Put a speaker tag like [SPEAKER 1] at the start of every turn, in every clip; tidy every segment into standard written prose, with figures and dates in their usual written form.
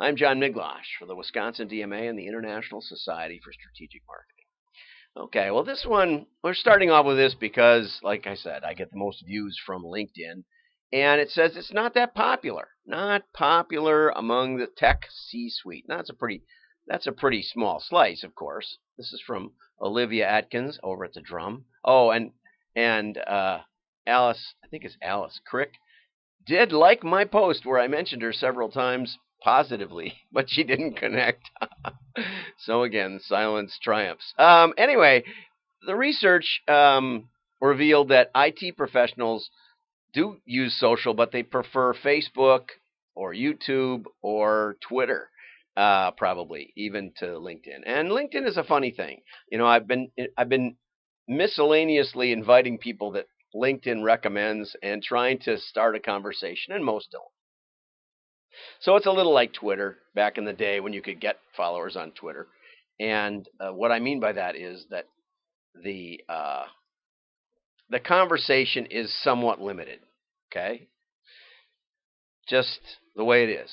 [SPEAKER 1] I'm John Miglosh for the Wisconsin DMA and the International Society for Strategic Marketing. Okay, well, this one, we're starting off with this because, like I said, I get the most views from LinkedIn, and it says it's not that popular. Not popular among the tech C-suite. That's a pretty small slice, of course. This is from Olivia Atkins over at the Drum. Oh, and Alice, I think it's Alice Crick, did like my post where I mentioned her several times positively, but she didn't connect. So again, silence triumphs. Anyway, the research revealed that IT professionals do use social, but they prefer Facebook or YouTube or Twitter, probably even to LinkedIn. And LinkedIn is a funny thing. I've been miscellaneously inviting people that LinkedIn recommends and trying to start a conversation, and most don't. So it's a little like Twitter back in the day when you could get followers on Twitter. And what I mean by that is that the uh, the conversation is somewhat limited. Okay, just the way it is.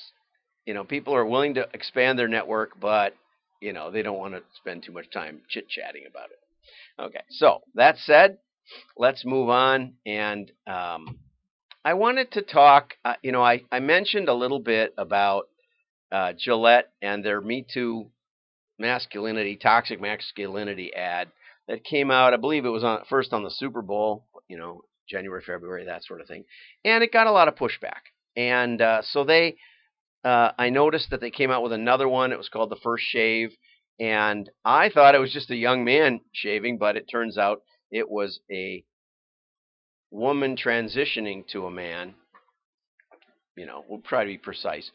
[SPEAKER 1] People are willing to expand their network, but they don't want to spend too much time chit chatting about it. Okay, so that said, let's move on. And I wanted to talk. I mentioned a little bit about Gillette and their Me Too toxic masculinity ad that came out. I believe it was first on the Super Bowl, January, February, that sort of thing, and it got a lot of pushback. And I noticed that they came out with another one. It was called The First Shave, and I thought it was just a young man shaving, but it turns out it was a woman transitioning to a man. We'll try to be precise.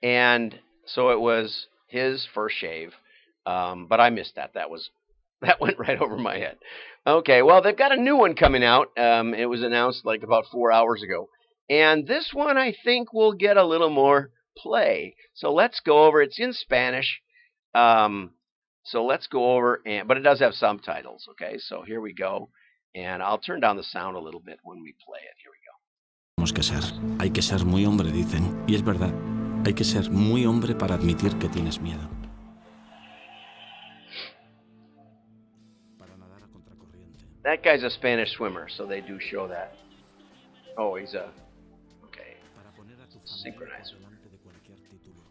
[SPEAKER 1] And so it was his first shave, but I missed that. That went right over my head. Okay, well, they've got a new one coming out. It was announced like about 4 hours ago, and this one I think will get a little more play. So let's go over. It's in Spanish. So let's go over, but it does have subtitles. Okay, so here we go, and I'll turn down the sound a little bit when we play it. Here we go.
[SPEAKER 2] Tenemos que ser. Hay que ser muy hombre, dicen. Y es verdad. Hay que ser muy hombre para admitir que tienes miedo. Para nadar a contracorriente.
[SPEAKER 1] That guy's a Spanish swimmer, so they do show that. Oh, he's a... Okay.
[SPEAKER 2] Para poner a tu
[SPEAKER 1] Synchronize.
[SPEAKER 2] delante de cualquier título.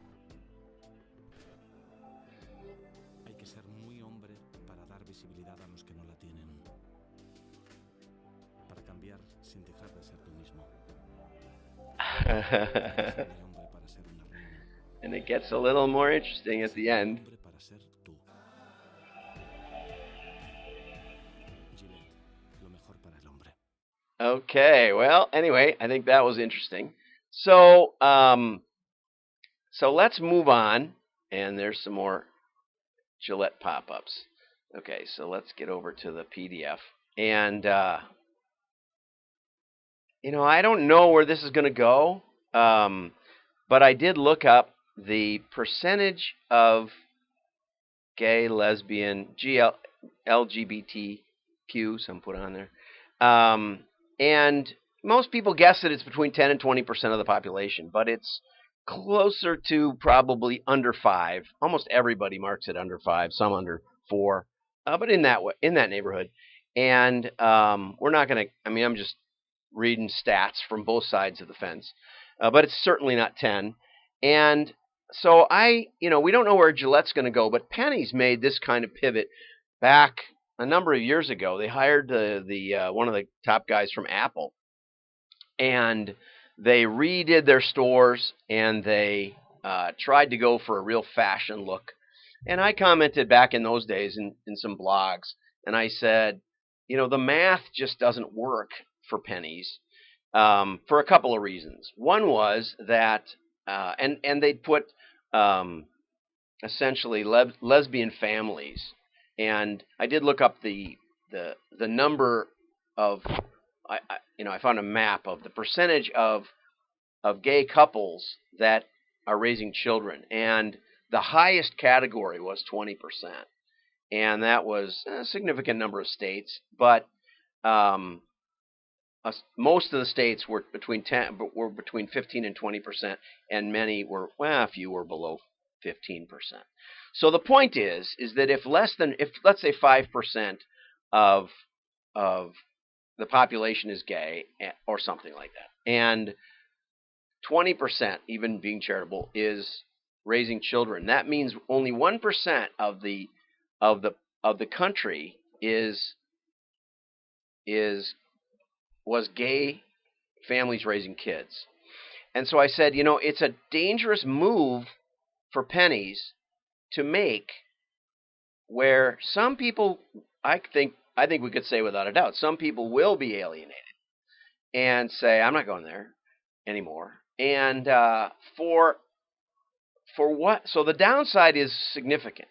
[SPEAKER 2] Hay que ser muy hombre para dar visibilidad a los que no la tienen. Para cambiar sin dejar de ser tú mismo.
[SPEAKER 1] And it gets a little more interesting at the end. Okay, well, anyway, I think that was interesting. So let's move on, and there's some more Gillette pop-ups. Okay, so let's get over to the PDF. And I don't know where this is going to go, but I did look up the percentage of gay, lesbian, LGBTQ, some put on there, and most people guess that it's between 10 and 20% of the population, but it's closer to probably under 5. Almost everybody marks it under 5, some under 4, but in that neighborhood. And we're not going to. I'm just reading stats from both sides of the fence, but it's certainly not 10. And so we don't know where Gillette's going to go, but Penny's made this kind of pivot back a number of years ago. They hired the one of the top guys from Apple, and they redid their stores, and they tried to go for a real fashion look. And I commented back in those days in some blogs, and I said, the math just doesn't work for Penny's for a couple of reasons. One was that, and they'd put essentially lesbian families, and I did look up the number of, I found a map of the percentage of gay couples that are raising children, and the highest category was 20%, and that was a significant number of states, but most of the states were between 15 and 20%, and many were, well, a few were below 15%. So the point is that if let's say 5% of of the population is gay or something like that, and 20%, even being charitable, is raising children, that means only 1% of the of the country is was gay families raising kids. And so I said, it's a dangerous move for pennies to make, where some people, I think we could say without a doubt, some people will be alienated and say, I'm not going there anymore. And for what? So the downside is significant.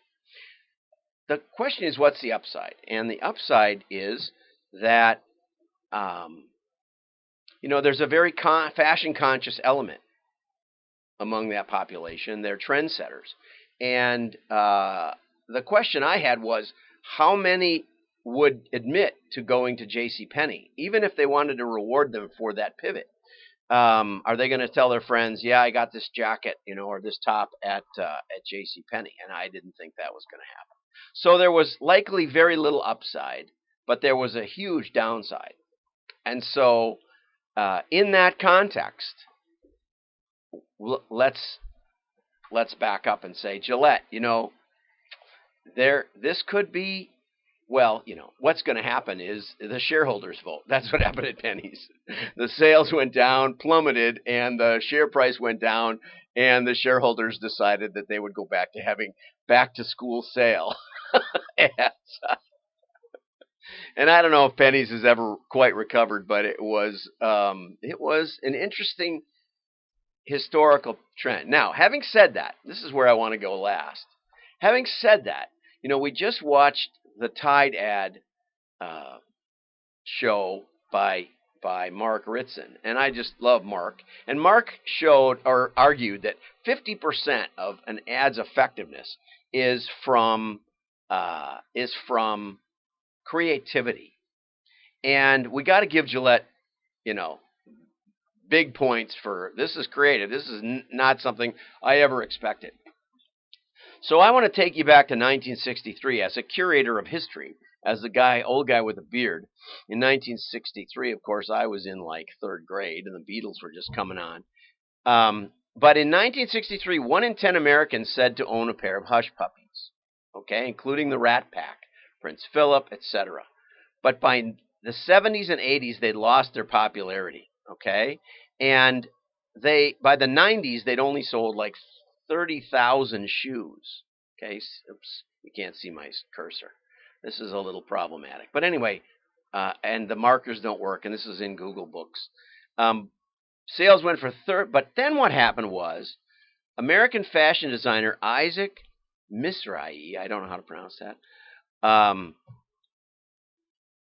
[SPEAKER 1] The question is, what's the upside? And the upside is that there's a very fashion conscious element among that population. They're trendsetters. And the question I had was, how many would admit to going to JCPenney, even if they wanted to reward them for that pivot? Are they going to tell their friends, yeah, I got this jacket, or this top at JCPenney? And I didn't think that was going to happen. So there was likely very little upside, but there was a huge downside. And so in that context, let's back up and say, Gillette, this could be, well, what's going to happen is the shareholders vote. That's what happened at Penny's. The sales went down, plummeted, and the share price went down, and the shareholders decided that they would go back to having back to school sale. And I don't know if Penny's has ever quite recovered, but it was an interesting historical trend. Now, having said that, this is where I want to go last. Having said that, we just watched the Tide ad show by Mark Ritson, and I just love Mark. And Mark showed or argued that 50% of an ad's effectiveness is from creativity, and we got to give Gillette, big points for this is creative. This is not something I ever expected. So I want to take you back to 1963 as a curator of history, as the old guy with a beard. In 1963, of course, I was in like third grade, and the Beatles were just coming on. But in 1963, 1 in 10 Americans said to own a pair of hush puppies, okay, including the Rat Pack, Prince Philip, etc. But by the 70s and 80s, they'd lost their popularity, okay? And by the 90s, they'd only sold like 30,000 shoes. Okay, oops, you can't see my cursor. This is a little problematic. But anyway, and the markers don't work, and this is in Google Books. Sales went for third, but then what happened was American fashion designer Isaac Mizrahi, I don't know how to pronounce that,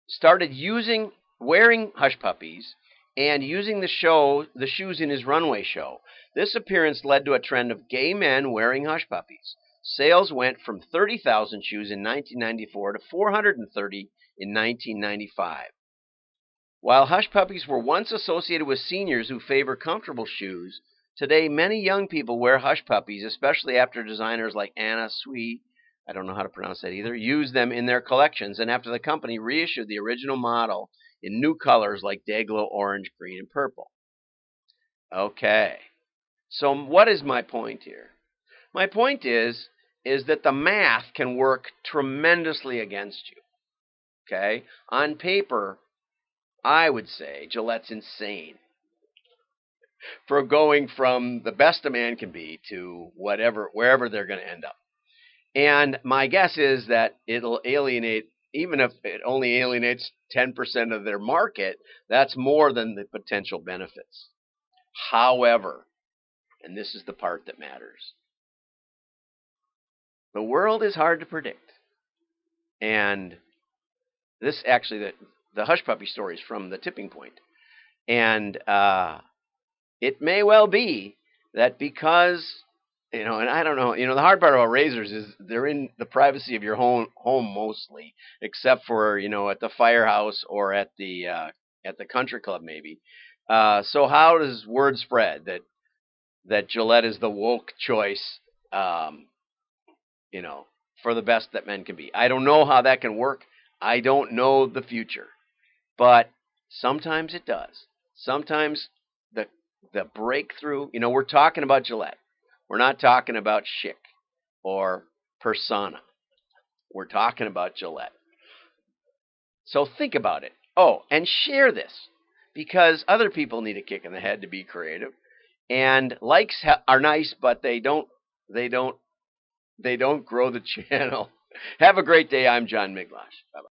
[SPEAKER 1] started wearing hush puppies and using the shoes in his runway show. This appearance led to a trend of gay men wearing hush puppies. Sales went from 30,000 shoes in 1994 to 430 in 1995. While hush puppies were once associated with seniors who favor comfortable shoes, today many young people wear hush puppies, especially after designers like Anna Sui, I don't know how to pronounce that either, used them in their collections, and after the company reissued the original model in new colors like Dayglow orange, green, and purple. Okay, so what is my point here? My point is that the math can work tremendously against you. Okay, on paper, I would say Gillette's insane for going from the best a man can be to wherever they're going to end up. And my guess is that it'll alienate, even if it only alienates 10% of their market, that's more than the potential benefits. However, and this is the part that matters, the world is hard to predict. And this actually, the hush puppy story is from the Tipping Point. And it may well be that because, and I don't know, the hard part about razors is they're in the privacy of your home mostly, except for, at the firehouse or at the at the country club, maybe. So how does word spread that Gillette is the woke choice? Um, you know, for the best that men can be. I don't know how that can work. I don't know the future, but sometimes it does. Sometimes the the breakthrough. We're talking about Gillette. We're not talking about Schick or Persona. We're talking about Gillette. So think about it. Oh, and share this because other people need a kick in the head to be creative. And likes are nice, but they don't grow the channel. Have a great day. I'm John Miglash. Bye bye.